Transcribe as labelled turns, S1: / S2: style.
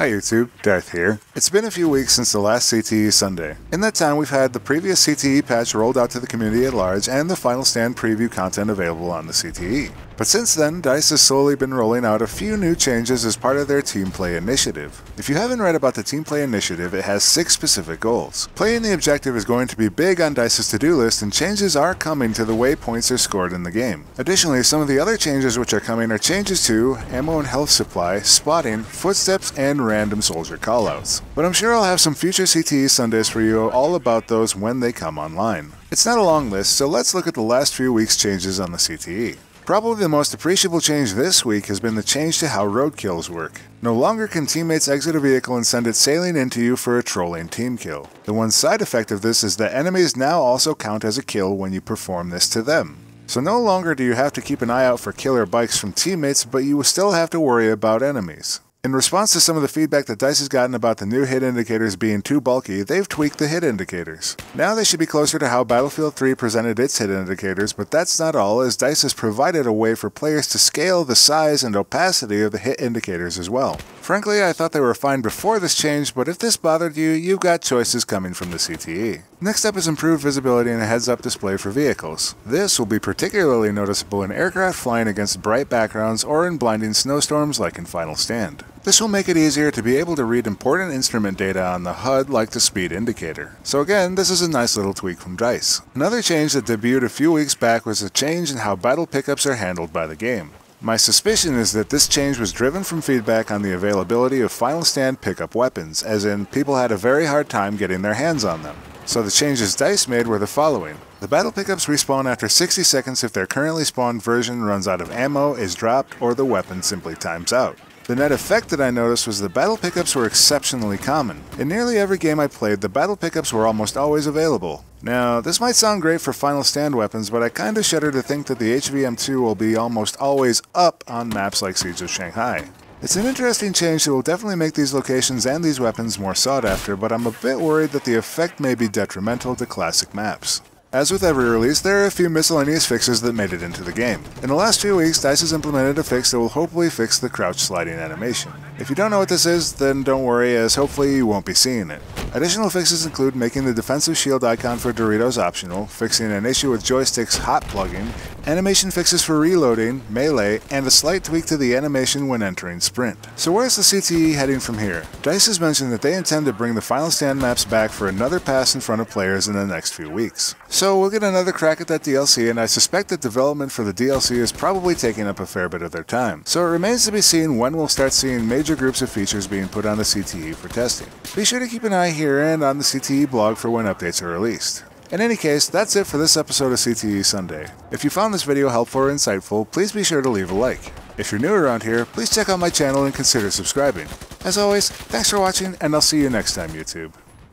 S1: Hi YouTube, Darth here. It's been a few weeks since the last CTE Sunday. In that time we've had the previous CTE patch rolled out to the community at large and the Final Stand preview content available on the CTE. But since then, DICE has slowly been rolling out a few new changes as part of their Teamplay Initiative. If you haven't read about the Teamplay Initiative, it has 6 specific goals. Playing the objective is going to be big on DICE's to-do list, and changes are coming to the way points are scored in the game. Additionally, some of the other changes which are coming are changes to ammo and health supply, spotting, footsteps, and random soldier callouts. But I'm sure I'll have some future CTE Sundays for you all about those when they come online. It's not a long list, so let's look at the last few weeks' changes on the CTE. Probably the most appreciable change this week has been the change to how road kills work. No longer can teammates exit a vehicle and send it sailing into you for a trolling team kill. The one side effect of this is that enemies now also count as a kill when you perform this to them. So no longer do you have to keep an eye out for killer bikes from teammates, but you will still have to worry about enemies. In response to some of the feedback that DICE has gotten about the new hit indicators being too bulky, they've tweaked the hit indicators. Now they should be closer to how Battlefield 3 presented its hit indicators, but that's not all, as DICE has provided a way for players to scale the size and opacity of the hit indicators as well. Frankly, I thought they were fine before this change, but if this bothered you, you've got choices coming from the CTE. Next up is improved visibility and a heads-up display for vehicles. This will be particularly noticeable in aircraft flying against bright backgrounds or in blinding snowstorms like in Final Stand. This will make it easier to be able to read important instrument data on the HUD like the speed indicator. So again, this is a nice little tweak from DICE. Another change that debuted a few weeks back was a change in how battle pickups are handled by the game. My suspicion is that this change was driven from feedback on the availability of Final Stand pickup weapons, as in people had a very hard time getting their hands on them. So the changes DICE made were the following. The battle pickups respawn after 60 seconds if their currently spawned version runs out of ammo, is dropped, or the weapon simply times out. The net effect that I noticed was the battle pickups were exceptionally common. In nearly every game I played, the battle pickups were almost always available. Now, this might sound great for Final Stand weapons, but I kinda shudder to think that the HVM2 will be almost always up on maps like Siege of Shanghai. It's an interesting change that will definitely make these locations and these weapons more sought after, but I'm a bit worried that the effect may be detrimental to classic maps. As with every release, there are a few miscellaneous fixes that made it into the game. In the last few weeks, DICE has implemented a fix that will hopefully fix the crouch sliding animation. If you don't know what this is, then don't worry, as hopefully you won't be seeing it. Additional fixes include making the defensive shield icon for Doritos optional, fixing an issue with joysticks hot plugging, animation fixes for reloading, melee, and a slight tweak to the animation when entering sprint. So where's the CTE heading from here? DICE has mentioned that they intend to bring the Final Stand maps back for another pass in front of players in the next few weeks. So we'll get another crack at that DLC, and I suspect that development for the DLC is probably taking up a fair bit of their time. So it remains to be seen when we'll start seeing major groups of features being put on the CTE for testing. Be sure to keep an eye here and on the CTE blog for when updates are released. In any case, that's it for this episode of CTE Sunday. If you found this video helpful or insightful, please be sure to leave a like. If you're new around here, please check out my channel and consider subscribing. As always, thanks for watching, and I'll see you next time, YouTube.